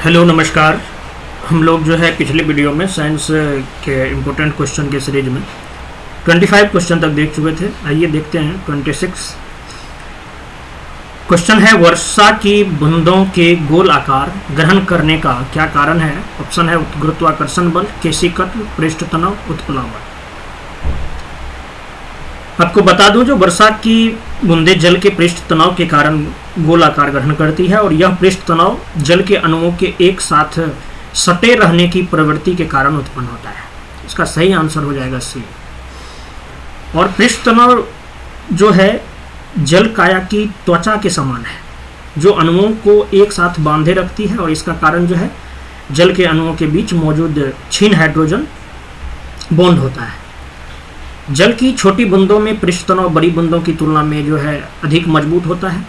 Hello नमस्कार। हम लोग जो है पिछले वीडियो में साइंस के इम्पोर्टेंट क्वेश्चन के सीरीज में 25 क्वेश्चन तक देख चुके थे। आइए देखते हैं 26 क्वेश्चन है। वर्षा की बूंदों के गोल आकार ग्रहण करने का क्या कारण है? ऑप्शन है गुरुत्वाकर्षण बल, केशिकत्व, पृष्ठ तनाव, उत्प्लावन। आपको बता दूं, जो वर्षा की बूंदें जल के पृष्ठ तनाव के कारण गोल आकार ग्रहण करती है और यह पृष्ठ तनाव जल के अणुओं के एक साथ सटे रहने की प्रवृत्ति के कारण उत्पन्न होता है। इसका सही आंसर हो जाएगा सी। और पृष्ठ तनाव जो है जल काया की त्वचा के समान है, जो अणुओं को एक साथ बांधे रखती है और इसका कारण जो है जल के अणुओं के बीच मौजूद क्षीण हाइड्रोजन बॉन्ड होता है। जल की छोटी बूंदों में पृष्ठ तनाव बड़ी बूंदों की तुलना में जो है अधिक मजबूत होता है।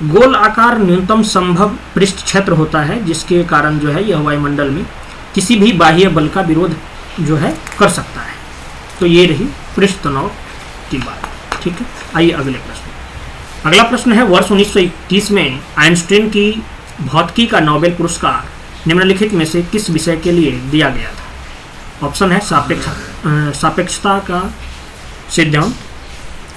गोल आकार न्यूनतम संभव पृष्ठ क्षेत्र होता है, जिसके कारण जो है यह वायुमंडल में किसी भी बाह्य बल का विरोध जो है कर सकता है। तो ये रही पृष्ठ तनाव की बात। ठीक है, आइए अगले प्रश्न। अगला प्रश्न है, वर्ष 1921 में आइंस्टीन की भौतिकी का नोबेल पुरस्कार निम्नलिखित में से किस विषय के लिए दिया गया था? ऑप्शन है सापेक्षता का सिद्धांत,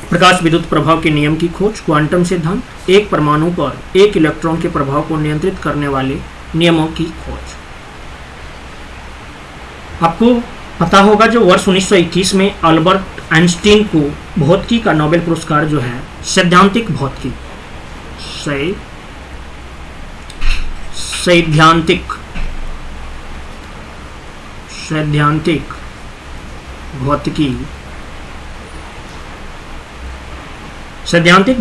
प्रकाश विद्युत प्रभाव के नियम की खोज, क्वांटम सिद्धांत, एक परमाणु पर एक इलेक्ट्रॉन के प्रभाव को नियंत्रित करने वाले नियमों की खोज। आपको पता होगा जो वर्ष 1921 में अल्बर्ट आइंस्टीन को भौतिकी का नोबेल पुरस्कार जो है सैद्धांतिक भौतिकी सैद्धांतिक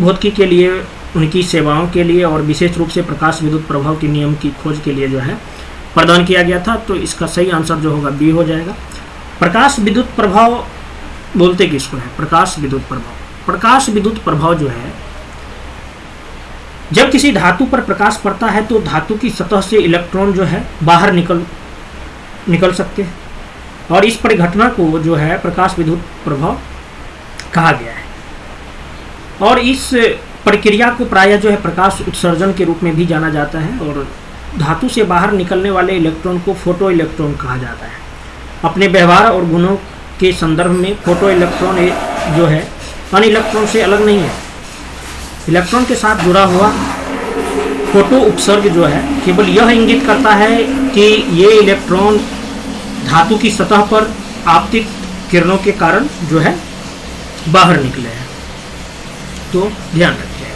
भौतिकी के लिए, उनकी सेवाओं के लिए और विशेष रूप से प्रकाश विद्युत प्रभाव के नियम की खोज के लिए जो है प्रदान किया गया था। तो इसका सही आंसर जो होगा बी हो जाएगा। प्रकाश विद्युत प्रभाव बोलते किसको है? प्रकाश विद्युत प्रभाव। प्रकाश विद्युत प्रभाव जो है, जब किसी धातु पर प्रकाश पड़ता है तो धातु की सतह से इलेक्ट्रॉन जो है बाहर निकल सकते हैं और इस परिघटना को जो है प्रकाश विद्युत प्रभाव कहा गया है। और इस प्रक्रिया को प्रायः जो है प्रकाश उत्सर्जन के रूप में भी जाना जाता है और धातु से बाहर निकलने वाले इलेक्ट्रॉन को फोटो इलेक्ट्रॉन कहा जाता है। अपने व्यवहार और गुणों के संदर्भ में फोटो इलेक्ट्रॉन जो है अन्य इलेक्ट्रॉन से अलग नहीं है। इलेक्ट्रॉन के साथ जुड़ा हुआ फोटो उपसर्ग जो है केवल यह इंगित करता है कि ये इलेक्ट्रॉन धातु की सतह पर आपतित किरणों के कारण जो है बाहर निकले हैं। तो ध्यान रखिए,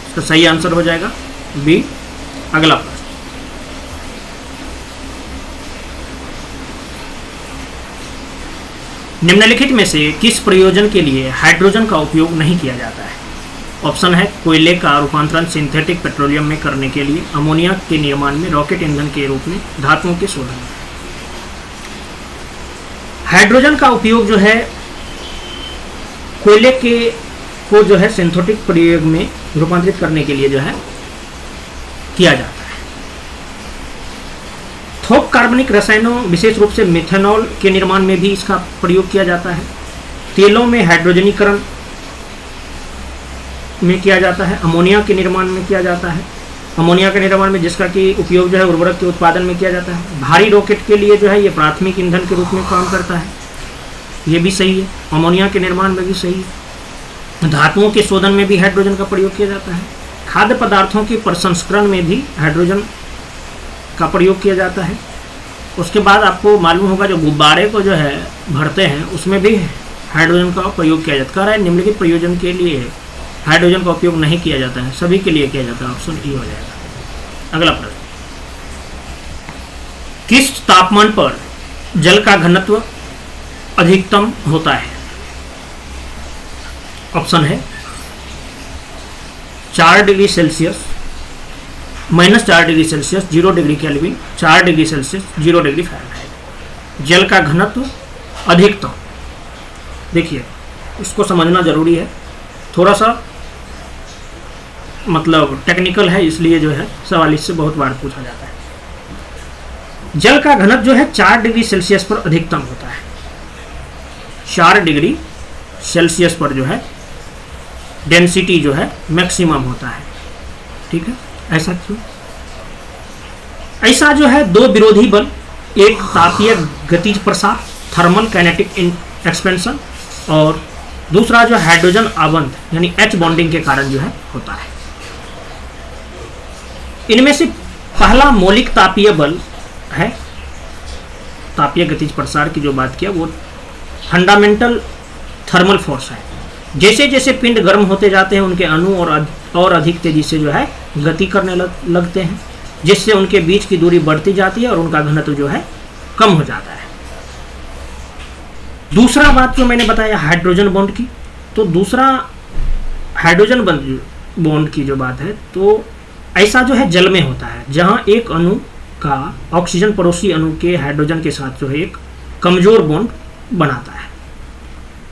इसका सही आंसर हो जाएगा बी। अगला प्रश्न, निम्नलिखित में से किस प्रयोजन के लिए हाइड्रोजन का उपयोग नहीं किया जाता है? ऑप्शन है कोयले का रूपांतरण सिंथेटिक पेट्रोलियम में करने के लिए, अमोनिया के निर्माण में, रॉकेट ईंधन के रूप में, धातुओं के शोधन में। हाइड्रोजन का उपयोग जो है कोयले को जो है सिंथेटिक प्रयोग में रूपांतरित करने के लिए जो है किया जाता है। थोक कार्बनिक रसायनों विशेष रूप से मिथेनॉल के निर्माण में भी इसका प्रयोग किया जाता है। तेलों में हाइड्रोजनीकरण में किया जाता है। अमोनिया के निर्माण में किया जाता है। अमोनिया के निर्माण में जिसका कि उपयोग जो है उर्वरक के उत्पादन में किया जाता है। भारी रॉकेट के लिए जो है ये प्राथमिक ईंधन के रूप में काम करता है, ये भी सही है। अमोनिया के निर्माण में भी सही है। धातुओं के शोधन में भी हाइड्रोजन का प्रयोग किया जाता है। खाद्य पदार्थों के प्रसंस्करण में भी हाइड्रोजन का प्रयोग किया जाता है। उसके बाद आपको मालूम होगा जो गुब्बारे को जो है भरते हैं उसमें भी हाइड्रोजन का प्रयोग किया जाता है। निम्नलिखित प्रयोजन के लिए हाइड्रोजन का उपयोग नहीं किया जाता है, सभी के लिए किया जाता है। ऑप्शन ई हो जाएगा। अगला प्रश्न, किस तापमान पर जल का घनत्व अधिकतम होता है? ऑप्शन है 4 degree Celsius, -4 degree Celsius, 0 degree kelvin, 4 degree Celsius, 0 degree Fahrenheit. जल का घनत्व अधिकतम, देखिए इसको समझना जरूरी है, थोड़ा सा मतलब टेक्निकल है, इसलिए जो है सवाल इससे बहुत बार पूछा जाता है। जल का घनत्व जो है 4 डिग्री सेल्सियस पर अधिकतम होता है। 4 डिग्री सेल्सियस पर जो है डेंसिटी जो है मैक्सिमम होता है। ठीक है, ऐसा क्यों? ऐसा जो है दो विरोधी बल, एक तापीय गतिज प्रसार थर्मल काइनेटिक एक्सपेंशन और दूसरा जो हाइड्रोजन आवंत यानी H बॉन्डिंग के कारण जो है होता है। इनमें से पहला मौलिक तापीय बल है, तापीय गतिज प्रसार की जो बात किया वो फंडामेंटल थर्मल फोर्स है। जैसे जैसे पिंड गर्म होते जाते हैं उनके अणु और अधिक तेजी से जो है गति करने लगते हैं, जिससे उनके बीच की दूरी बढ़ती जाती है और उनका घनत्व जो है कम हो जाता है। दूसरा बात जो मैंने बताया हाइड्रोजन बॉन्ड की, तो दूसरा हाइड्रोजन बॉन्ड की जो बात है तो ऐसा जो है जल में होता है, जहां एक अणु का ऑक्सीजन पड़ोसी अणु के हाइड्रोजन के साथ जो है एक कमजोर बॉन्ड बनाता है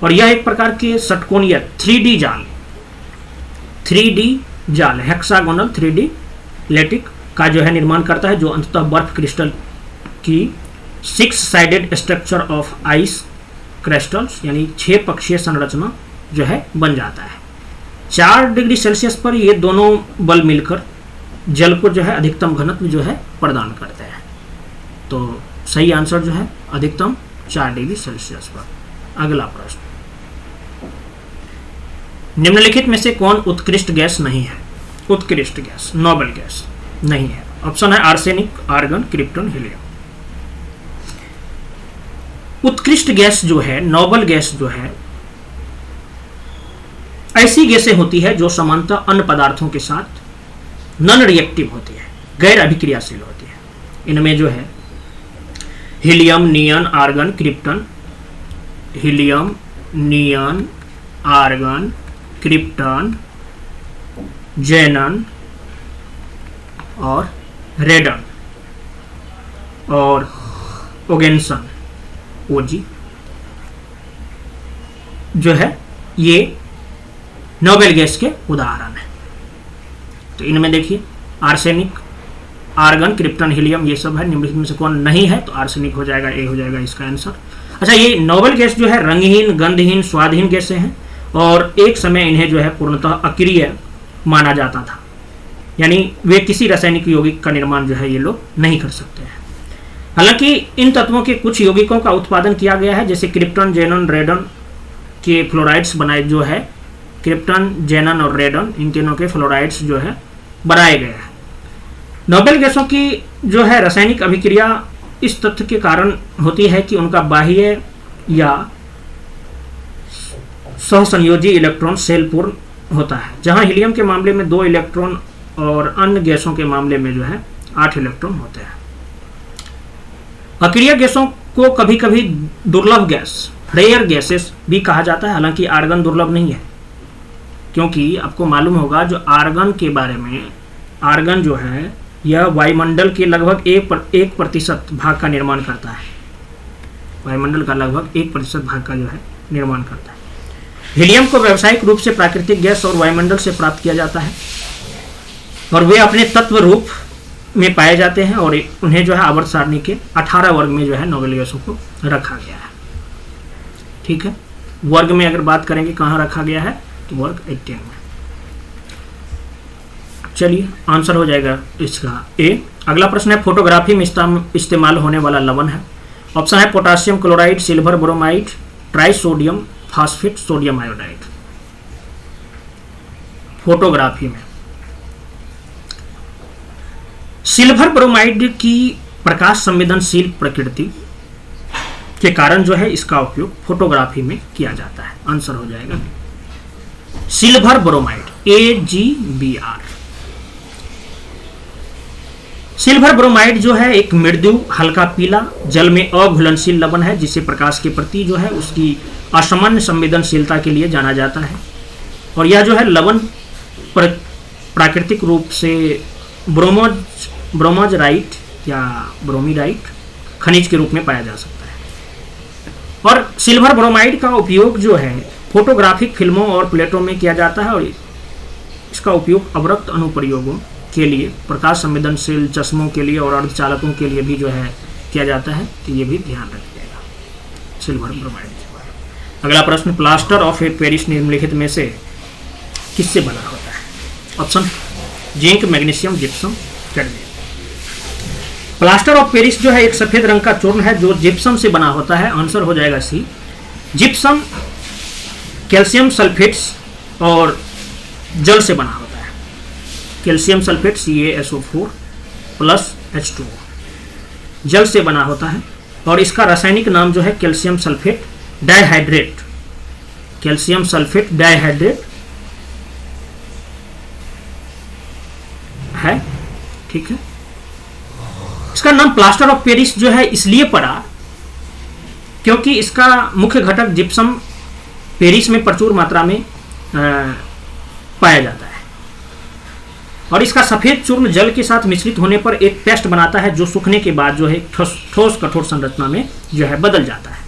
और यह एक प्रकार के षटकोणीय 3D जाल हेक्सागोनल 3D लैटिक का जो है निर्माण करता है, जो अंततः बर्फ क्रिस्टल की 6 sided structure of ice crystals यानी 6 पक्षीय संरचना जो है बन जाता है। 4 डिग्री सेल्सियस पर ये दोनों बल मिलकर जल को जो है अधिकतम घनत्व जो है प्रदान करते हैं। तो सही आंसर जो है अधिकतम 4 डिग्री सेल्सियस पर। अगला प्रश्न, निम्नलिखित में से कौन उत्कृष्ट गैस नहीं है? उत्कृष्ट गैस, नोबल गैस नहीं है। ऑप्शन है आर्सेनिक, आर्गन, क्रिप्टन, हीलियम। उत्कृष्ट गैस जो है, नोबल गैस जो है, ऐसी गैसें होती है जो सामान्यतः अन्य पदार्थों के साथ नॉन रिएक्टिव होती है, गैर अभिक्रियाशील होती है। इनमें जो है हीलियम, नियन, आर्गन, क्रिप्टन, हीलियम, नियन, आर्गन, क्रिप्टन, जेनन और रेडन और ओगेन्सन ओजी जो है ये नोबेल गैस के उदाहरण है। तो इनमें देखिए आर्सेनिक, आर्गन, क्रिप्टन, हीलियम ये सब है। निम्नलिखित में से कौन नहीं है? तो आर्सेनिक हो जाएगा, ए हो जाएगा इसका आंसर। अच्छा, ये नोबेल गैस जो है रंगहीन, गंधहीन, स्वादहीन गैसें हैं और एक समय इन्हें जो है पूर्णतः अक्रिय माना जाता था, यानी वे किसी रासायनिक यौगिक का निर्माण जो है ये लोग नहीं कर सकते हैं। हालांकि इन तत्वों के कुछ यौगिकों का उत्पादन किया गया है, जैसे क्रिप्टन, जेनन, रेडन के फ्लोराइड्स बनाए जो है, क्रिप्टन, जेनन और रेडन इन तीनों के फ्लोराइड्स जो है बनाए गए हैं। नोबेल गैसों की जो है रासायनिक अभिक्रिया इस तथ्य के कारण होती है कि उनका बाह्य या सहसंयोजी इलेक्ट्रॉन शेल पूर्ण होता है, जहां हीलियम के मामले में 2 इलेक्ट्रॉन और अन्य गैसों के मामले में जो है 8 इलेक्ट्रॉन होते हैं। अक्रिय गैसों को कभी कभी दुर्लभ गैस, रेयर गैसेस भी कहा जाता है। हालांकि आर्गन दुर्लभ नहीं है, क्योंकि आपको मालूम होगा जो आर्गन के बारे में, आर्गन जो है यह वायुमंडल के लगभग 1% भाग का निर्माण करता है। वायुमंडल का लगभग 1% भाग का जो है निर्माण करता है। हीलियम को व्यावसायिक रूप से प्राकृतिक गैस और वायुमंडल से प्राप्त किया जाता है और वे अपने तत्व रूप में पाए जाते हैं और उन्हें जो है आवर्त सारणी के 18 वर्ग में जो है नोबेल गैसों को रखा गया है। ठीक है, वर्ग में अगर बात करेंगे कहाँ रखा गया है तो वर्ग 18 में। चलिए आंसर हो जाएगा इसका ए। अगला प्रश्न है फोटोग्राफी में इस्तेमाल होने वाला लवण है। ऑप्शन है potassium chloride, silver bromide, trisodium phosphate, sodium iodide. Photography में सिल्वर ब्रोमाइड की प्रकाश संवेदनशील प्रकृति के कारण जो है इसका उपयोग फोटोग्राफी में किया जाता है। आंसर हो जाएगा silver bromide, AgBr। Silver bromide जो है एक मृदु हल्का पीला जल में अघुलनशील लवण है, जिसे प्रकाश के प्रति जो है उसकी असामान्य संवेदनशीलता के लिए जाना जाता है। और यह जो है लवण प्राकृतिक रूप से ब्रोमोजराइट या ब्रोमीराइट खनिज के रूप में पाया जा सकता है। और सिल्वर ब्रोमाइड का उपयोग जो है फोटोग्राफिक फिल्मों और प्लेटों में किया जाता है और इसका उपयोग अवरक्त अनुप्रयोगों के लिए, प्रकाश संवेदनशील चश्मों के लिए और अर्धचालकों के लिए भी जो है किया जाता है। तो ये भी ध्यान रखिएगा सिल्वर ब्रोमाइड। अगला प्रश्न, प्लास्टर ऑफ पेरिस निम्नलिखित में से किससे बना होता है? Option zinc, magnesium, gypsum, cadmium. Plaster of Paris जो है एक सफेद रंग का चूर्ण है जो जिप्सम से बना होता है। आंसर हो जाएगा सी। जिप्सम कैल्शियम सल्फेट्स और जल से बना होता है। Calcium sulphate CaSO4 plus H2O जल से बना होता है और इसका रासायनिक नाम जो है calcium sulphate dihydrate, calcium sulphate dihydrate है। ठीक है, इसका नाम प्लास्टर ऑफ पेरिस जो है इसलिए पड़ा क्योंकि इसका मुख्य घटक जिप्सम पेरिस में प्रचुर मात्रा में पाया जाता है और इसका सफेद चूर्ण जल के साथ मिश्रित होने पर एक पेस्ट बनाता है जो सूखने के बाद जो है ठोस कठोर संरचना में जो है बदल जाता है।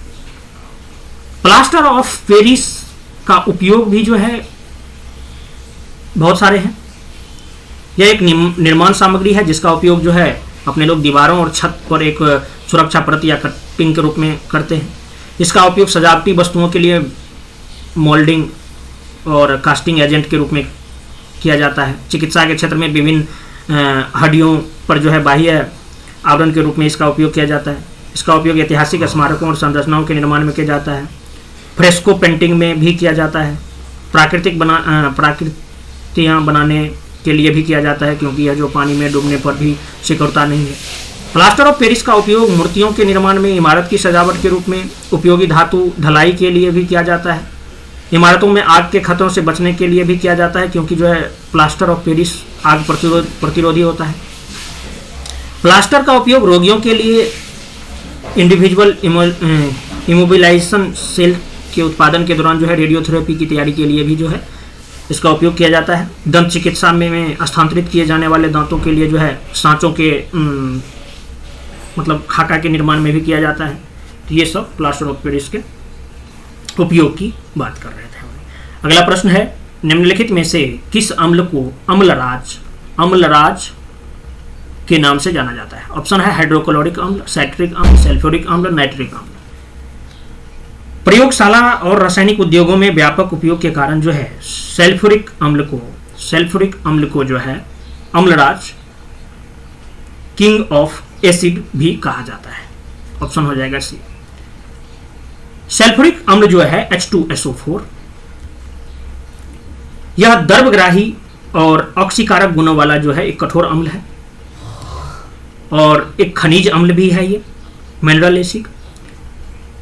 प्लास्टर ऑफ पेरिस का उपयोग भी जो है बहुत सारे हैं। यह एक निर्माण सामग्री है जिसका उपयोग जो है अपने लोग दीवारों और छत पर एक सुरक्षा परत या कटिंग के रूप में करते हैं। इसका उपयोग सजावटी वस्तुओं के लिए मोल्डिंग और कास्टिंग एजेंट के रूप में किया जाता है। चिकित्सा के क्षेत्र में विभिन्न हड्डियों पर जो है बाह्य आवरण के रूप में इसका उपयोग किया जाता है। इसका उपयोग ऐतिहासिक स्मारकों और संरचनाओं के निर्माण में किया जाता है। फ्रेस्को पेंटिंग में भी किया जाता है। प्राकृतियाँ बनाने के लिए भी किया जाता है क्योंकि यह जो पानी में डूबने पर भी सिकुड़ता नहीं है। प्लास्टर ऑफ पेरिस का उपयोग मूर्तियों के निर्माण में, इमारत की सजावट के रूप में, उपयोगी धातु ढलाई के लिए भी किया जाता है। इमारतों में आग के खतरों से बचने के लिए भी किया जाता है क्योंकि जो है प्लास्टर ऑफ पेरिस आग प्रतिरोधी होता है। प्लास्टर का उपयोग रोगियों के लिए इंडिविजुअल इमोबिलाइजेशन सेल के उत्पादन के दौरान जो है रेडियोथेरेपी की तैयारी के लिए भी जो है इसका उपयोग किया जाता है। दंत चिकित्सा में स्थानांतरित किए जाने वाले दांतों के लिए जो है सांचों के मतलब खाका के निर्माण में भी किया जाता है। तो ये सब प्लास्टर ऑफ पेरिस के उपयोग की बात कर रहे थे। अगला प्रश्न है, निम्नलिखित में से किस अम्ल को अम्लराज के नाम से जाना जाता है? ऑप्शन है हाइड्रोक्लोरिक अम्ल, साइट्रिक अम्ल, सल्फ्यूरिक अम्ल, नाइट्रिक अम्ल। प्रयोगशाला और रासायनिक उद्योगों में व्यापक उपयोग के कारण जो है सल्फ्यूरिक अम्ल को जो है अम्लराज, किंग ऑफ एसिड भी कहा जाता है। ऑप्शन हो जाएगा सी। सल्फ्यूरिक अम्ल जो है H2SO4 यह द्रवग्राही और ऑक्सीकारक गुणों वाला जो है एक कठोर अम्ल है और एक खनिज अम्ल भी है। ये मिनरल एसिड।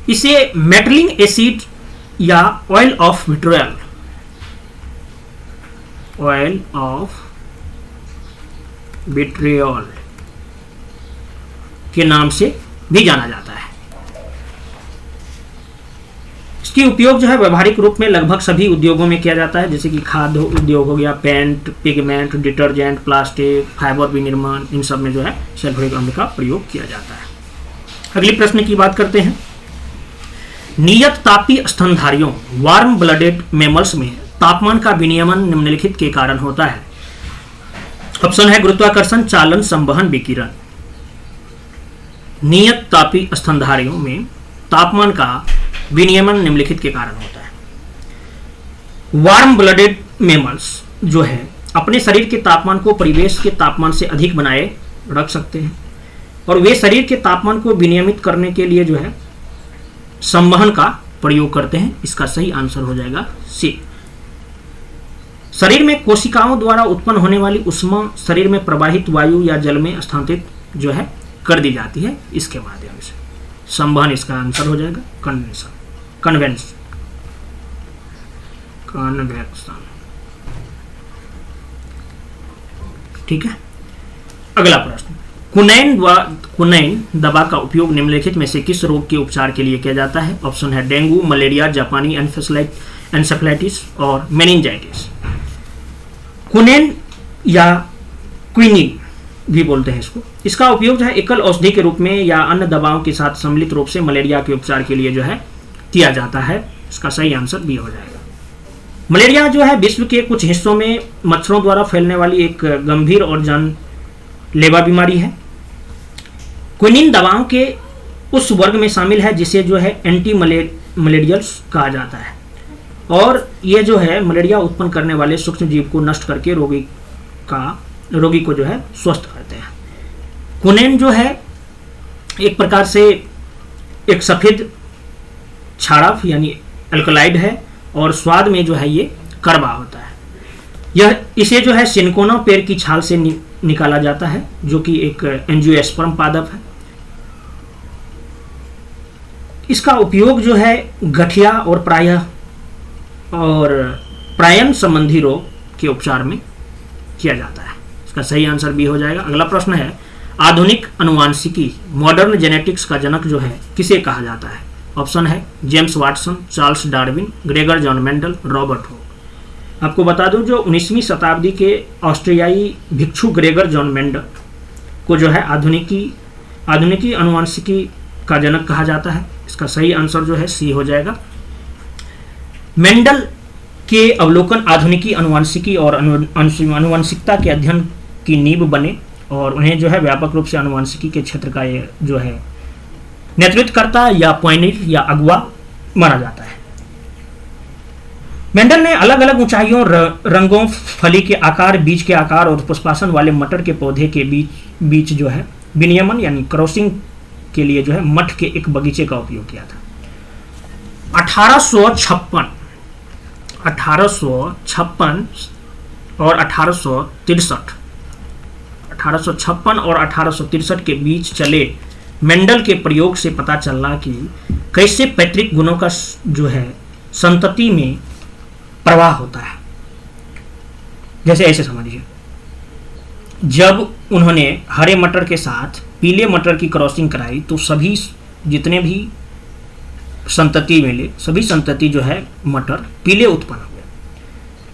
इसे मेटलिंग एसिड या ऑयल ऑफ विट्रियोल के नाम से भी जाना जाता है। इसकी उपयोग जो है व्यवहारिक रूप में लगभग सभी उद्योगों में किया जाता है, जैसे कि खाद्य उद्योग हो गया, paint, pigment, detergent, plastic, fibre विनिर्माण, इन सब में जो है सल्फ्यूरिक अम्ल का प्रयोग किया जाता है। अगले प्रश्न की बात करते हैं। नियत तापी स्तनधारियों वार्म ब्लडेड मैमल्स में तापमान का विनियमन निम्नलिखित के कारण होता है। ऑप्शन है गुरुत्वाकर्षण, चालन, संवहन, विकिरण। नियत तापी स्तनधारियों में तापमान का विनियमन निम्नलिखित के कारण होता है। वार्म ब्लडेड मैमल्स जो है अपने शरीर के तापमान को परिवेश के तापमान से अधिक बनाए रख सकते हैं और वे शरीर के तापमान को विनियमित करने के लिए जो है संवहन का प्रयोग करते हैं। इसका सही आंसर हो जाएगा सी। शरीर में कोशिकाओं द्वारा उत्पन्न होने वाली ऊष्मा शरीर में प्रवाहित वायु या जल में स्थानांतरित जो है कर दी जाती है इसके माध्यम से। संवहन इसका आंसर हो जाएगा। कन्वेक्शन। ठीक है। अगला प्रश्न, क्विनैन दवा का उपयोग निम्नलिखित में से किस रोग के उपचार के लिए किया जाता है? ऑप्शन है डेंगू, मलेरिया, जापानी एन्सेफेलाइटिस और मेनिंजाइटिस। क्विनैन या क्विनिन भी बोलते हैं इसको। इसका उपयोग जो है एकल औषधि के रूप में या अन्य दवाओं के साथ सम्मिलित रूप से मलेरिया के उपचार के लिए जो है किया जाता है। इसका सही आंसर बी हो जाएगा। मलेरिया जो है विश्व के कुछ हिस्सों में मच्छरों द्वारा फैलने वाली एक गंभीर और जानलेवा बीमारी है। क्विनिन दवाओं के उस वर्ग में शामिल है जिसे जो है एंटी मलेरियल्स कहा जाता है और ये जो है मलेरिया उत्पन्न करने वाले सूक्ष्म जीव को नष्ट करके रोगी को जो है स्वस्थ करते हैं। कुनेन जो है एक प्रकार से एक सफ़ेद क्षारक यानी अल्कलाइड है और स्वाद में जो है ये कड़वा होता है। यह इसे जो है सिनकोना पेड़ की छाल से निकाला जाता है जो कि एक एंजियोस्पर्म पादप है। इसका उपयोग जो है गठिया और प्रायन संबंधी रोग के उपचार में किया जाता है। इसका सही आंसर बी हो जाएगा। अगला प्रश्न है आधुनिक अनुवांशिकी मॉडर्न जेनेटिक्स का जनक जो है किसे कहा जाता है? ऑप्शन है James Watson, Charles Darwin, Gregor John Mendel, Robert Hooke. आपको बता दूं जो 19वीं शताब्दी के ऑस्ट्रियाई भिक्षु ग्रेगर जॉन मेंडल को जो है आधुनिकी अनुवांशिकी का जनक कहा जाता है। इसका सही आंसर जो है सी हो जाएगा। मेंडल के अवलोकन आधुनिकी अनुवांशिकी और अनुवांशिकता के अध्ययन की नींव बने और उन्हें जो है व्यापक रूप से अनुवांशिकी के क्षेत्र का ये जो है नेतृत्व करता या पॉइनियर या अगुवा माना जाता है। मेंडल ने अलग अलग ऊंचाइयों, रंगों, फली के आकार, बीज के आकार और पुष्पासन वाले मटर के पौधे के बीच जो है विनियमन यानी क्रॉसिंग के लिए जो है मठ के एक बगीचे का उपयोग किया था। 1856 और 1863 के बीच चले मेंडल के प्रयोग से पता चला कि कैसे पैतृक गुणों का जो है संतति में प्रवाह होता है। जैसे ऐसे समझिए, जब उन्होंने हरे मटर के साथ पीले मटर की क्रॉसिंग कराई तो सभी जितने भी संतति मिले सभी संतति जो है मटर पीले उत्पन्न हुए।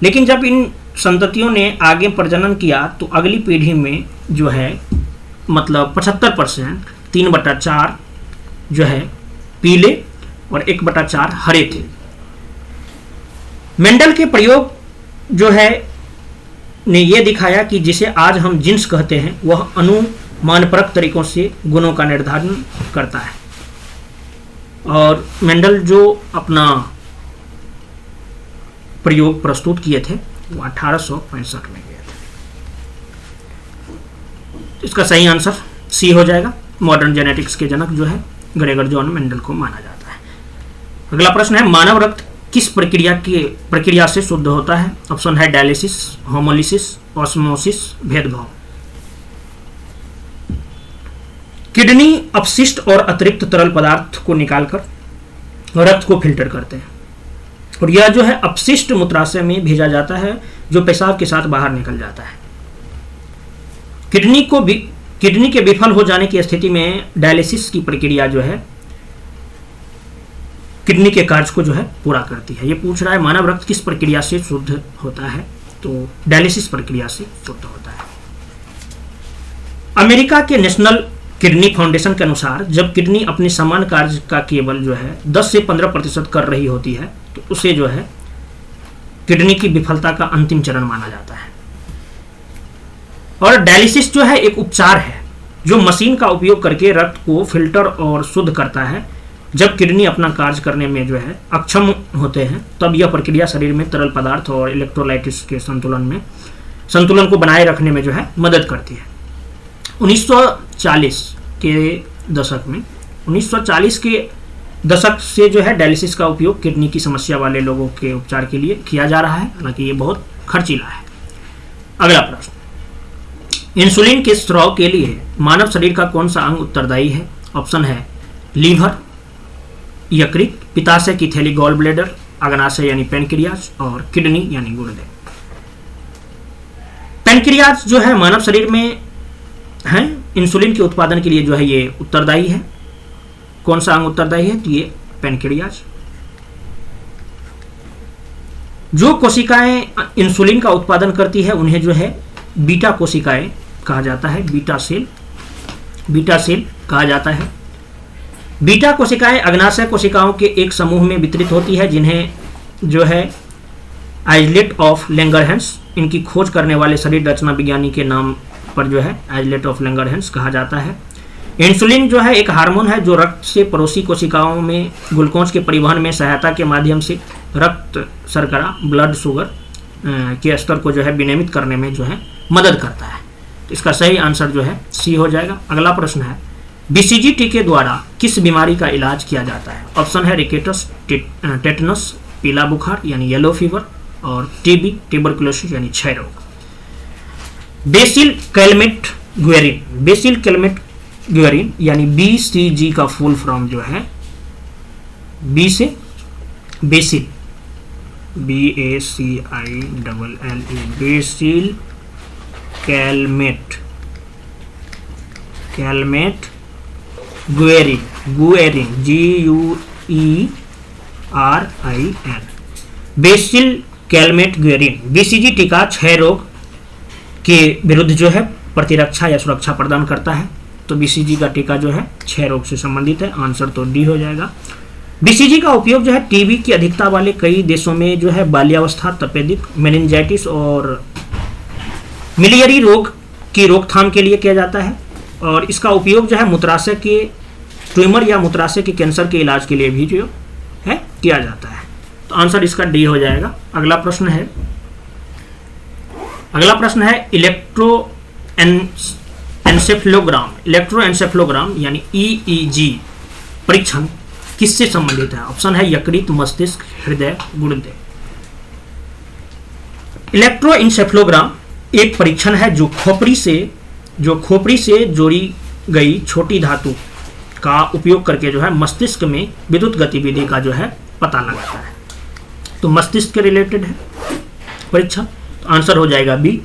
लेकिन जब इन संततियों ने आगे प्रजनन किया तो अगली पीढ़ी में जो है मतलब 75% 3/4 जो है पीले और 1/4 हरे थे। मेंडल के प्रयोग जो है ने यह दिखाया कि जिसे आज हम जीन्स कहते हैं वह अनुमानपरक तरीकों से गुणों का निर्धारण करता है। और मेंडल जो अपना प्रयोग प्रस्तुत किए थे वो 1865 में किए थे। इसका सही आंसर सी हो जाएगा। मॉडर्न जेनेटिक्स के जनक जो है ग्रेगर जॉन मेंडल को माना जाता है। अगला प्रश्न है मानव रक्त किस प्रक्रिया से शुद्ध होता है? ऑप्शन है डायलिसिस, होमोलिसिस, ऑस्मोसिस, भेदभाव। किडनी अपशिष्ट और अतिरिक्त तरल पदार्थ को निकालकर रक्त को फिल्टर करते हैं और यह जो है अपशिष्ट मूत्राशय में भेजा जाता है जो पेशाब के साथ बाहर निकल जाता है। किडनी के विफल हो जाने की स्थिति में डायलिसिस की प्रक्रिया जो है किडनी के कार्य को जो है पूरा करती है। ये पूछ रहा है मानव रक्त किस प्रक्रिया से शुद्ध होता है, तो डायलिसिस प्रक्रिया से शुद्ध होता है। अमेरिका के नेशनल किडनी फाउंडेशन के अनुसार जब किडनी अपने समान कार्य का केवल जो है 10 से 15% कर रही होती है तो उसे जो है किडनी की विफलता का अंतिम चरण माना जाता है। और डायलिसिस जो है एक उपचार है जो मशीन का उपयोग करके रक्त को फिल्टर और शुद्ध करता है। जब किडनी अपना कार्य करने में जो है अक्षम होते हैं तब यह प्रक्रिया शरीर में तरल पदार्थ और इलेक्ट्रोलाइटिस के संतुलन को बनाए रखने में जो है मदद करती है। 1940 के दशक से जो है डायलिसिस का उपयोग किडनी की समस्या वाले लोगों के उपचार के लिए किया जा रहा है, हालांकि ये बहुत खर्चीला है। अगला प्रश्न, इंसुलिन के स्राव के लिए मानव शरीर का कौन सा अंग उत्तरदायी है? ऑप्शन है लीवर, यकृत, पित्ताशय की थैली गॉल ब्लैडर, अग्नाशय यानी पेनक्रियाज और किडनी यानी गुर्दे। पेनक्रियाज जो है मानव शरीर में है इंसुलिन के उत्पादन के लिए जो है ये उत्तरदायी है। कौन सा अंग उत्तरदायी है? तो ये पेनक्रियाज। जो कोशिकाएं इंसुलिन का उत्पादन करती है उन्हें जो है बीटा कोशिकाएं कहा जाता है, बीटा सेल कहा जाता है। बीटा कोशिकाएं अग्नाशय कोशिकाओं के एक समूह में वितरित होती है जिन्हें जो है आइसलेट ऑफ लैंगरहैंस, इनकी खोज करने वाले शरीर रचना विज्ञानी के नाम पर जो है आइसलेट ऑफ लैंगरहैंस कहा जाता है। इंसुलिन जो है एक हार्मोन है जो रक्त से पड़ोसी कोशिकाओं में ग्लूकोज के परिवहन में सहायता के माध्यम से रक्त शर्करा ब्लड शुगर के स्तर को जो है विनियमित करने में जो है मदद करता है। तो इसका सही आंसर जो है सी हो जाएगा। अगला प्रश्न है बीसीजी टीके द्वारा किस बीमारी का इलाज किया जाता है? ऑप्शन है रिकेटस, टेटनस, पीला बुखार यानी येलो फीवर, और टीबी, ट्यूबरकुलोसिस यानी क्षय रोग। बेसिल कैलमेट ग्वेरिन, बेसिल कैलमेट ग्वेरिन यानी बीसीजी का फुल फॉर्म जो है बी से BECIL, BACILLE, BECIL Calmette ग्वेरिन, GUERIN, BECIL Calmette ग्वेरिन BCG टीका क्षय रोग के विरुद्ध जो है प्रतिरक्षा या सुरक्षा प्रदान करता है। तो बीसीजी का टीका जो है क्षय रोग से संबंधित है, आंसर तो डी हो जाएगा। बीसीजी का उपयोग जो है टीबी की अधिकता वाले कई देशों में जो है बाल्यावस्था, तपेदिक, मेनिंजाइटिस और मिलियरी रोग की रोकथाम के लिए किया जाता है, और इसका उपयोग जो है मूत्राशय के ट्यूमर या मूत्राशय के कैंसर के इलाज के लिए भी जो है किया जाता है। तो आंसर इसका डी हो जाएगा। अगला प्रश्न है इलेक्ट्रोएन्सेफेलोग्राम यानी EEG परीक्षण किससे संबंधित है? ऑप्शन है यकृत, मस्तिष्क, हृदय, गुर्दे। इलेक्ट्रोएन्सेफेलोग्राम एक परीक्षण है जो खोपड़ी से जोड़ी गई छोटी धातु का उपयोग करके जो है मस्तिष्क में विद्युत गतिविधि का जो है पता लगाता है। तो मस्तिष्क के रिलेटेड है परीक्षण, तो आंसर हो जाएगा बी।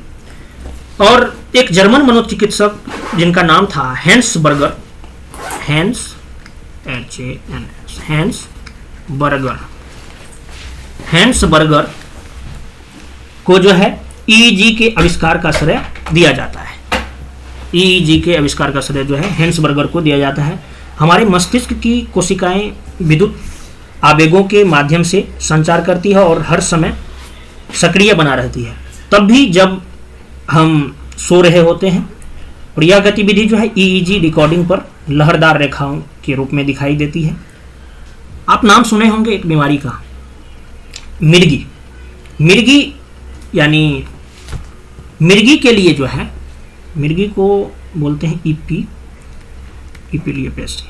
और एक जर्मन मनोचिकित्सक जिनका नाम था हैंस बर्गर को जो है EEG के आविष्कार का श्रेय दिया जाता है। EEG के आविष्कार का श्रेय जो है हैंस बर्गर को दिया जाता है। हमारे मस्तिष्क की कोशिकाएं विद्युत आवेगों के माध्यम से संचार करती है और हर समय सक्रिय बना रहती है, तब भी जब हम सो रहे होते हैं। और यह गतिविधि जो है EEG रिकॉर्डिंग पर लहरदार रेखाओं के रूप में दिखाई देती है। आप नाम सुने होंगे एक बीमारी का, मिर्गी यानी मिर्गी के लिए जो है, मिर्गी को बोलते हैं इपीलियोपेसी,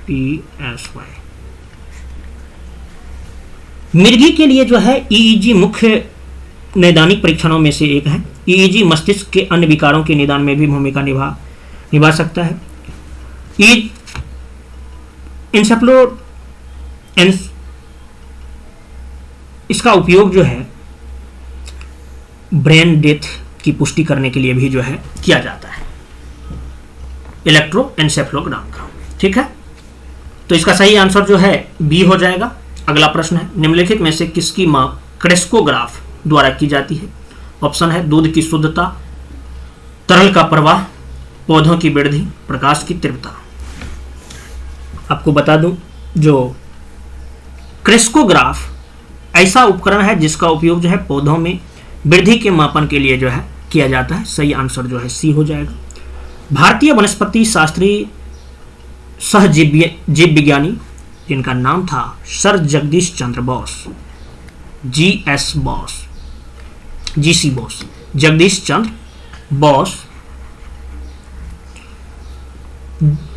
PSY। मिर्गी के लिए जो है EEG मुख्य नैदानिक परीक्षणों में से एक है। EEG मस्तिष्क के अन्य विकारों के निदान में भी भूमिका निभा सकता है। इसका उपयोग जो है ब्रेन डेथ की पुष्टि करने के लिए भी जो है किया जाता है, इलेक्ट्रोएन्सेफेलोग्राम का। ठीक है, तो इसका सही आंसर जो है बी हो जाएगा। अगला प्रश्न है निम्नलिखित में से किसकी माप क्रेस्कोग्राफ द्वारा की जाती है? ऑप्शन है दूध की शुद्धता, तरल का प्रवाह, पौधों की वृद्धि, प्रकाश की तीव्रता। आपको बता दूं, जो क्रेस्कोग्राफ ऐसा उपकरण है जिसका उपयोग जो है पौधों में वृद्धि के मापन के लिए जो है किया जाता है। सही आंसर जो है सी हो जाएगा। भारतीय वनस्पति शास्त्री सह जीव विज्ञानी जिनका नाम था सर जगदीश चंद्र बोस, GC बोस, जगदीश चंद्र बोस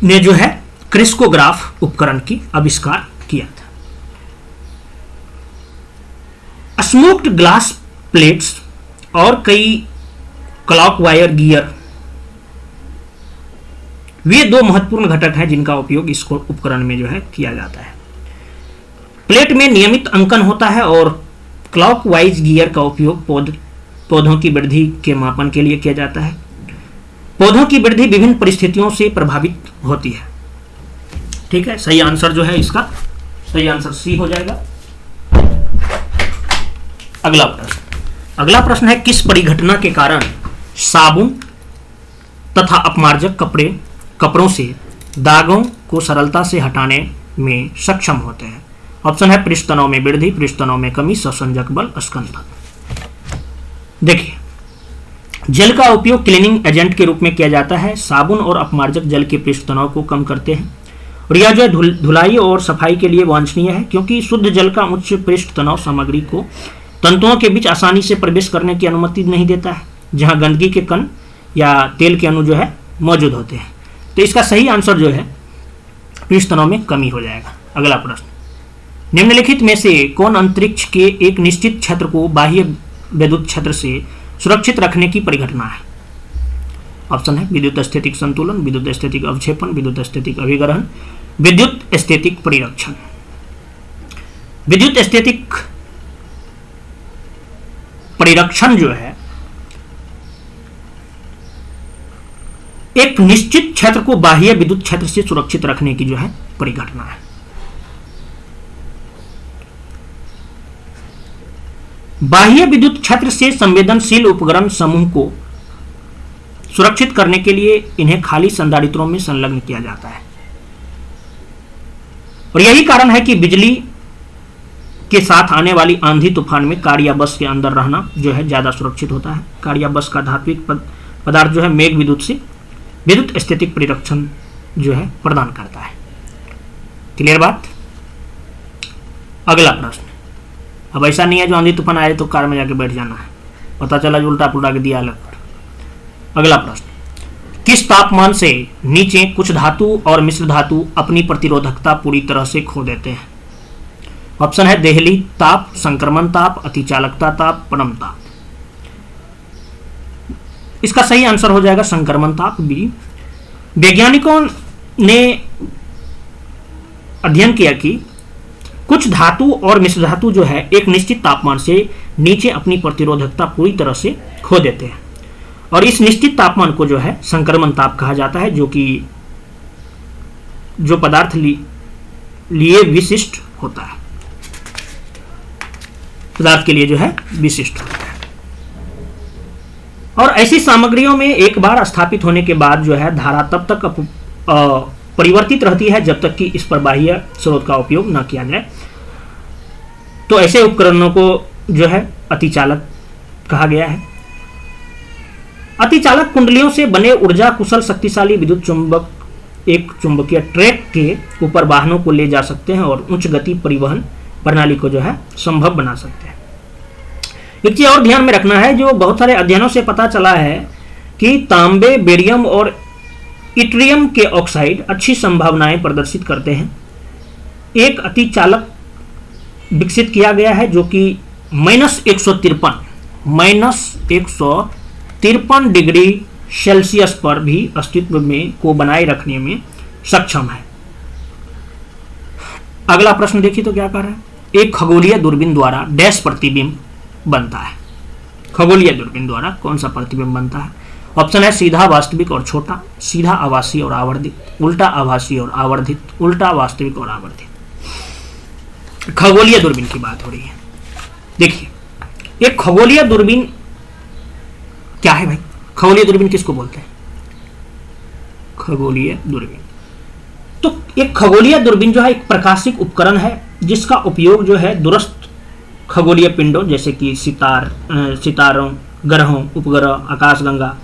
ने जो है क्रेस्कोग्राफ उपकरण की आविष्कार किया था। स्मोक्ड ग्लास प्लेट्स और कई क्लॉक वायर गियर वे दो महत्वपूर्ण घटक हैं जिनका उपयोग इस उपकरण में जो है किया जाता है। प्लेट में नियमित अंकन होता है और क्लॉक वाइज गियर का उपयोग पौधों की वृद्धि के मापन के लिए किया जाता है। पौधों की वृद्धि विभिन्न परिस्थितियों से प्रभावित होती है। ठीक है, सही आंसर जो है इसका सही आंसर सी हो जाएगा। अगला प्रश्न है किस परिघटना के कारण साबुन तथा अपमार्जक कपड़ों से दागों को सरलता से हटाने में सक्षम होते हैं? ऑप्शन है पृष्ठ तनाव में वृद्धि, पृष्ठ तनाव में कमी, संसंजक बल, स्कंदन। देखिए, जल का उपयोग क्लीनिंग एजेंट के रूप में किया जाता है। साबुन और अपमार्जक जल के पृष्ठ तनाव को कम करते हैं और यह जो है धुलाई और सफाई के लिए वांछनीय है, क्योंकि शुद्ध जल का उच्च पृष्ठ तनाव सामग्री को तंतुओं के बीच आसानी से प्रवेश करने की अनुमति नहीं देता है। जहां गंदगी के कण या तेल के अणु जो है मौजूद होते हैं। तो इसका सही आंसर जो है पृष्ठ तनाव में कमी हो जाएगा। अगला प्रश्न, निम्नलिखित में से कौन अंतरिक्ष के एक निश्चित क्षेत्र को बाह्य विद्युत क्षेत्र से सुरक्षित रखने की परिघटना है? ऑप्शन है विद्युत स्थैतिक संतुलन, विद्युत स्थैतिक अवक्षेपण, विद्युत स्थैतिक अभिग्रहण, विद्युत स्थैतिक परिरक्षण। विद्युत स्थैतिक परिरक्षण जो है एक निश्चित क्षेत्र को बाह्य विद्युत क्षेत्र से सुरक्षित रखने की जो है परिघटना है। बाह्य विद्युत क्षेत्र से संवेदनशील उपकरण समूह को सुरक्षित करने के लिए इन्हें खाली संधारित्रों में संलग्न किया जाता है और यही कारण है कि बिजली के साथ आने वाली आंधी तूफान में कार या बस के अंदर रहना जो है ज्यादा सुरक्षित होता है। कार या बस का धात्विक पदार्थ जो है मेघ विद्युत से विद्युत स्थैतिक परिरक्षण जो है प्रदान करता है। क्लियर बात? अगला प्रश्न, अब ऐसा नहीं है जो आंधी तूफान आए तो कार में जाके बैठ जाना है, पता चला जो उल्टा पुल्टा के दिया अलग। अगला प्रश्न, किस तापमान से नीचे कुछ धातु और मिश्र धातु अपनी प्रतिरोधकता पूरी तरह से खो देते हैं? ऑप्शन है देहली ताप, संक्रमण ताप, अतिचालकता ताप, परम ताप। इसका सही आंसर हो जाएगा संक्रमण ताप, बी। वैज्ञानिकों ने अध्ययन किया कि कुछ धातु और मिश्र धातु जो है एक निश्चित तापमान से नीचे अपनी प्रतिरोधकता पूरी तरह से खो देते हैं और इस निश्चित तापमान को जो है संक्रमण ताप कहा जाता है, जो कि जो पदार्थ लिए विशिष्ट होता है, पदार्थ के लिए जो है विशिष्ट होता है। और ऐसी सामग्रियों में एक बार स्थापित होने के बाद जो है धारा तब तक परिवर्तित रहती है जब तक कि इस पर बाह्य स्रोत का उपयोग न किया जाए। तो ऐसे उपकरणों को जो है अतिचालक कहा गया है। अतिचालक कुंडलियों से बने ऊर्जा कुशल शक्तिशाली विद्युत चुंबक एक चुंबकीय ट्रैक के ऊपर वाहनों को ले जा सकते हैं और उच्च गति परिवहन प्रणाली को जो है संभव बना सकते हैं। एक चीज और ध्यान में रखना है, जो बहुत सारे अध्ययनों से पता चला है कि तांबे, बेरियम और इट्रियम के ऑक्साइड अच्छी संभावनाएं प्रदर्शित करते हैं। एक अतिचालक विकसित किया गया है जो कि -153 डिग्री सेल्सियस पर भी अस्तित्व में को बनाए रखने में सक्षम है। अगला प्रश्न देखिए तो क्या कह रहा है, एक खगोलीय दूरबीन द्वारा डैश प्रतिबिंब बनता है। खगोलीय दूरबीन द्वारा कौन सा प्रतिबिंब बनता है? ऑप्शन है सीधा वास्तविक और छोटा, सीधा आभासी और आवर्धित, उल्टा आभासी और आवर्धित, उल्टा वास्तविक और आवर्धित। खगोलीय दूरबीन की बात हो रही है। देखिए एक खगोलीय दूरबीन क्या है भाई? खगोलीय दूरबीन किसको बोलते हैं? खगोलीय दूरबीन, तो एक खगोलीय दूरबीन जो है एक प्रकाशिक उपकरण है जिसका उपयोग जो है दूरस्थ खगोलीय पिंडों जैसे कि सितारों, ग्रहों, उपग्रह, आकाशगंगा,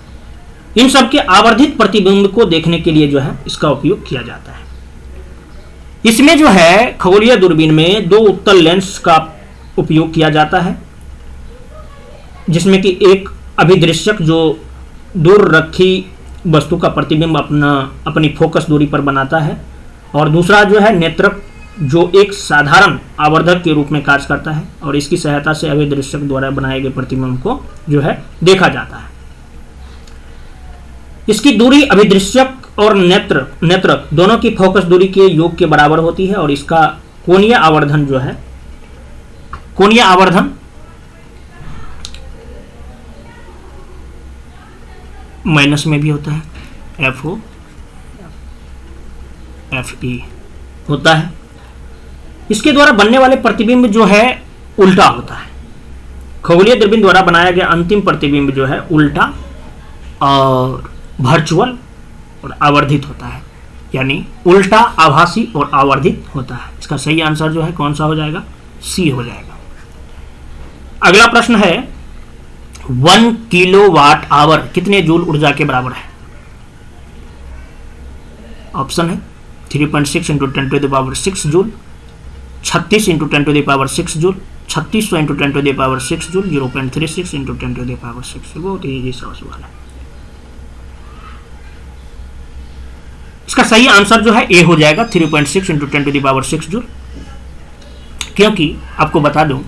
इन सब के आवर्धित प्रतिबिंब को देखने के लिए जो है इसका उपयोग किया जाता है। इसमें जो है खगोलीय दूरबीन में दो उत्तल लेंस का उपयोग किया जाता है, जिसमें कि एक अभिदृश्यक जो दूर रखी वस्तु का प्रतिबिंब अपनी फोकस दूरी पर बनाता है, और दूसरा जो है नेत्रक जो एक साधारण आवर्धक के रूप में कार्य करता है और इसकी सहायता से अभिदृश्यक द्वारा बनाए गए प्रतिबिंब को जो है देखा जाता है। इसकी दूरी अभिदृश्यक और नेत्रक दोनों की फोकस दूरी के योग के बराबर होती है और इसका कोणीय आवर्धन जो है माइनस में भी होता है, FO FE होता है। इसके द्वारा बनने वाले प्रतिबिंब जो है उल्टा होता है। खगोलीय दूरबीन द्वारा बनाया गया अंतिम प्रतिबिंब जो है उल्टा और वर्चुअल और आवर्धित होता है, यानी उल्टा, आभासी और आवर्धित होता है। इसका सही आंसर जो है कौन सा हो जाएगा? सी हो जाएगा। अगला प्रश्न है 1 किलोवाट आवर कितने जूल ऊर्जा के बराबर है? ऑप्शन है 3.6 × 10⁻⁶ joule, 36 × 10⁻⁶ joule, 3600 into 10⁻6 joule, 0.36 into 10⁻6 joule. बहुत ईजी सा सवाल है। इसका सही आंसर जो है ए हो जाएगा, 3.6 इंटू 10⁻6 जूल। क्योंकि आपको बता दूं,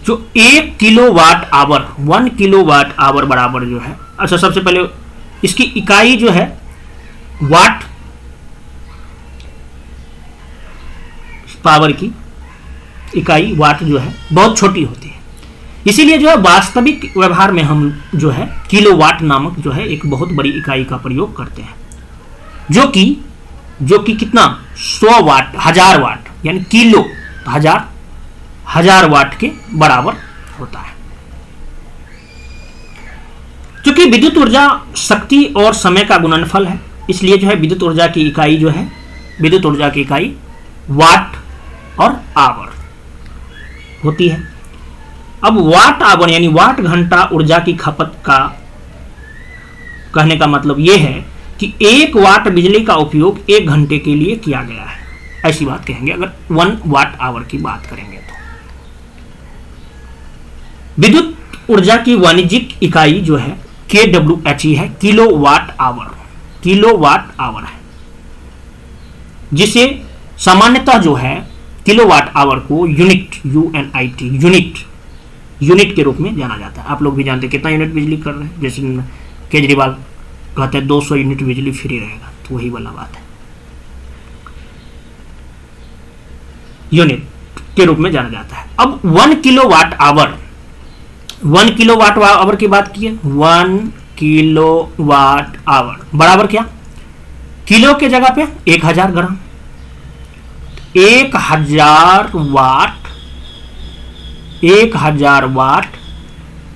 जो 1 किलोवाट आवर, 1 किलोवाट आवर बराबर जो है, अच्छा सबसे पहले इसकी इकाई जो है वाट, पावर की इकाई वाट जो है बहुत छोटी होती है, इसीलिए जो है वास्तविक व्यवहार में हम जो है किलोवाट नामक जो है एक बहुत बड़ी इकाई का प्रयोग करते हैं, जो कि कितना 100 वाट, 1000 वाट, यानी किलो हजार वाट के बराबर होता है। क्योंकि विद्युत ऊर्जा शक्ति और समय का गुणनफल है, इसलिए जो है विद्युत ऊर्जा की इकाई जो है, विद्युत ऊर्जा की इकाई वाट और आवर होती है। अब वाट आवर यानी वाट घंटा ऊर्जा की खपत का कहने का मतलब यह है कि 1 वाट बिजली का उपयोग 1 घंटे के लिए किया गया है, ऐसी बात कहेंगे अगर 1 वाट आवर की बात करेंगे तो। विद्युत ऊर्जा की वाणिज्यिक इकाई जो है kWh है, किलोवाट आवर है, जिसे सामान्यतः जो है किलोवाट आवर को यूनिट के रूप में जाना जाता है। आप लोग भी जानते हैं कितना यूनिट बिजली कर रहे हैं, जैसे केजरीवाल कहते हैं 200 यूनिट बिजली फ्री रहेगा, तो वही वाला बात है, यूनिट के रूप में जाना जाता है। अब 1 किलोवाट आवर की बात की है। 1 किलोवाट आवर बराबर क्या, किलो के जगह पे 1000 ग्राम, 1000 वाट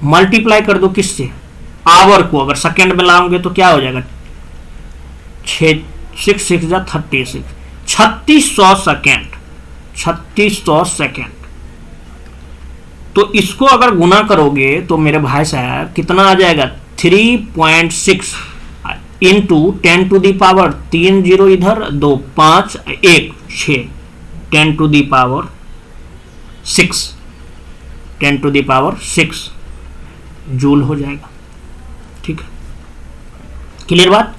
मल्टीप्लाई कर दो किससे, आवर को अगर सेकंड में लाओगे तो क्या हो जाएगा, 6 6 जा 36, 3600 सेकेंड। तो इसको अगर गुना करोगे तो मेरे भाई साहब कितना आ जाएगा, 3.6 इंटू 10 टू दी पावर 3 0 इधर 2 5 1 6 10 टू दी पावर 6 जूल हो जाएगा। ठीक है, क्लियर बात।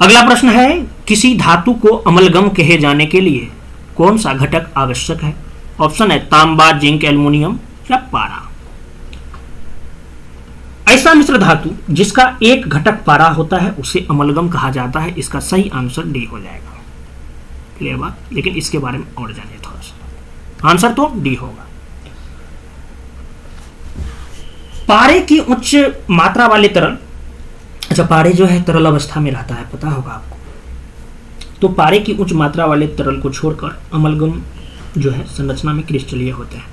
अगला प्रश्न है, किसी धातु को अमलगम कहे जाने के लिए कौन सा घटक आवश्यक है? ऑप्शन है तांबा, जिंक, एल्युमिनियम या पारा। ऐसा मिश्र धातु जिसका एक घटक पारा होता है उसे अमलगम कहा जाता है। इसका सही आंसर डी हो जाएगा। क्लियर बात, लेकिन इसके बारे में और जानिए थोड़ा सा। आंसर तो डी होगा। पारे की उच्च मात्रा वाले तरल, अच्छा पारे जो है तरल अवस्था में रहता है, पता होगा आपको। तो पारे की उच्च मात्रा वाले तरल को छोड़कर अमलगम जो है संरचना में क्रिस्टलीय होते हैं।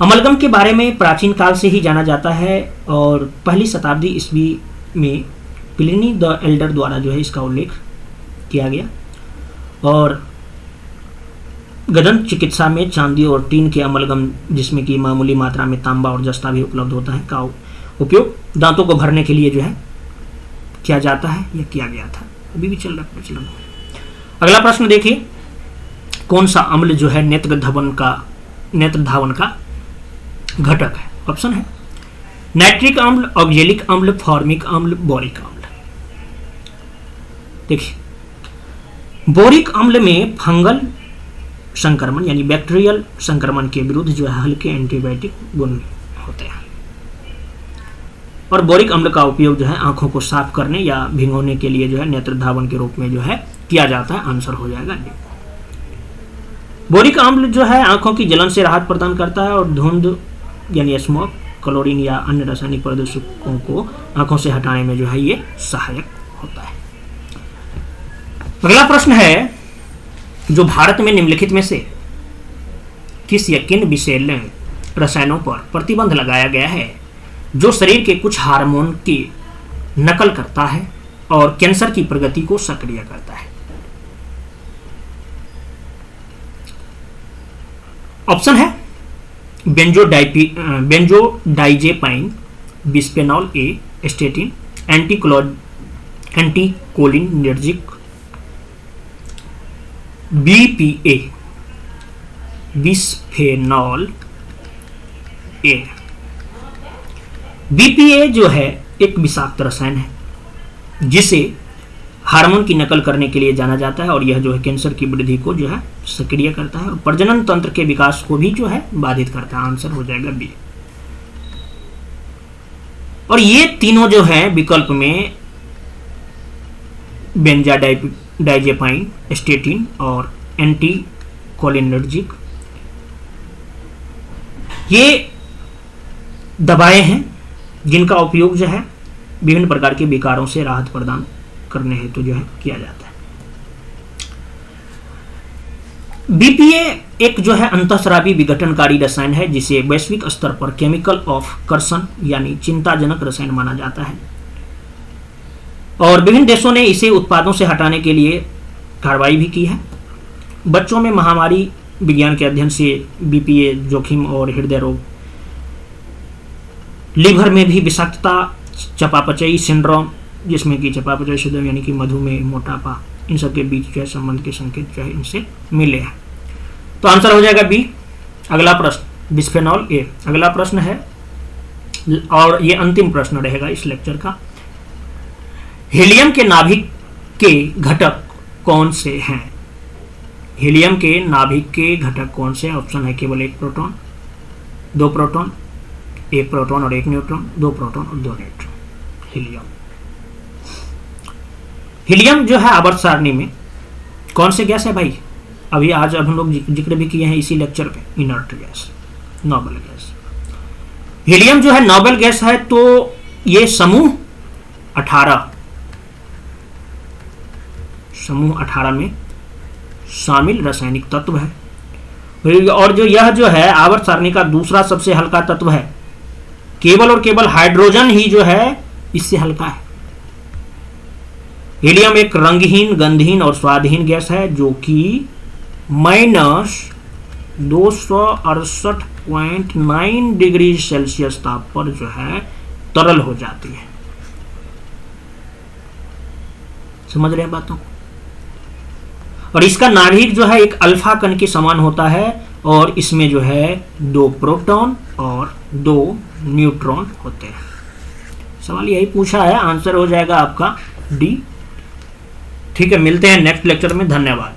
अमलगम के बारे में प्राचीन काल से ही जाना जाता है और पहली शताब्दी ईस्वी में प्लिनी द एल्डर द्वारा जो है इसका उल्लेख किया गया। और गदन चिकित्सा में चांदी और टीन के अमलगम, जिसमें कि मामूली मात्रा में तांबा और जस्ता भी उपलब्ध होता है, का उपयोग दांतों को भरने के लिए जो है किया जाता है या किया गया था, अभी भी चल रहा है। अगला प्रश्न देखिए, कौन सा अम्ल जो है नेत्र धावन का घटक है? ऑप्शन है नाइट्रिक अम्ल, ऑक्जेलिक अम्ल, फॉर्मिक अम्ल, बोरिक अम्ल। देखिए, बोरिक अम्ल में फंगल संक्रमण यानी बैक्टीरियल संक्रमण के विरुद्ध जो है हल्के एंटीबायोटिक गुण होते हैं। और बोरिक अम्ल का उपयोग जो है आंखों को साफ करने या भिगोने के लिए जो है नेत्र धावन के रूप में जो है किया जाता है। आंसर हो जाएगा डी। बोरिक अम्ल जो है आंखों की जलन से राहत प्रदान करता है और धुंध यानी स्मोक, क्लोरीन या अन्य रासायनिक प्रदूषकों को आंखों से हटाने में जो है ये सहायक होता है। अगला प्रश्न है, जो भारत में निम्नलिखित में से किस या किन विषैले रसायनों पर प्रतिबंध लगाया गया है जो शरीर के कुछ हार्मोन की नकल करता है और कैंसर की प्रगति को सक्रिय करता है? ऑप्शन है benzodiazepine, bisphenol A, statin, anticholinergic, BPA bisphenol A. BPA जो है एक विषाक्त रसायन है जिसे हार्मोन की नकल करने के लिए जाना जाता है और यह जो है कैंसर की वृद्धि को जो है सक्रिय करता है और प्रजनन तंत्र के विकास को भी जो है बाधित करता है। आंसर हो जाएगा बी। और ये तीनों जो है विकल्प में बेंजाडाइजेपाइन, स्टेटिन और एंटी कोलिनर्जिक, ये दवाएं हैं जिनका उपयोग जो है विभिन्न प्रकार के विकारों से राहत प्रदान करने हेतु जो है किया जाता है। बीपीए एक जो है अंतःस्रावी विघटनकारी रसायन है जिसे वैश्विक स्तर पर केमिकल ऑफ कर्षण यानी चिंताजनक रसायन माना जाता है और विभिन्न देशों ने इसे उत्पादों से हटाने के लिए कार्रवाई भी की है। बच्चों में महामारी विज्ञान के अध्ययन से बीपीए जोखिम और हृदय रोग, लीवर में भी विषाक्तता, चयापचयी सिंड्रोम जिसमें कि चयापचय सिंड्रोम यानी कि मधुमेह, मोटापा, इन सब के बीच जो है संबंध के संकेत जो है इनसे मिले हैं। तो आंसर हो जाएगा बी। अगला प्रश्न बिस्फेनॉल ए। अगला प्रश्न है और ये अंतिम प्रश्न रहेगा इस लेक्चर का। हीलियम के नाभिक के घटक कौन से हैं? हीलियम के नाभिक के घटक कौन से? ऑप्शन है केवल एक प्रोटॉन, दो प्रोटॉन, एक प्रोटॉन और एक न्यूट्रॉन, दो प्रोटॉन और दो न्यूट्रॉन। हीलियम जो है आवर्त सारणी में कौन से गैस है भाई? अभी आज अब हम लोग जिक्र भी किए हैं इसी लेक्चर पे, inert gas, noble gas. Helium जो है नोबल गैस है तो ये समूह 18 में शामिल रासायनिक तत्व है और जो यह जो है आवर्त सारणी का दूसरा सबसे हल्का तत्व है। केवल और केवल हाइड्रोजन ही जो है इससे हल्का है। हीलियम एक रंगहीन, गंधहीन और स्वादहीन गैस है जो कि -268.9 डिग्री सेल्सियस ताप पर जो है तरल हो जाती है। समझ रहे हैं बातों? और इसका नाभिक जो है एक अल्फा कण के समान होता है और इसमें जो है 2 प्रोटॉन और 2 न्यूट्रॉन होते हैं। सवाल यही पूछा है, आंसर हो जाएगा आपका डी। ठीक है, मिलते हैं नेक्स्ट लेक्चर में। धन्यवाद।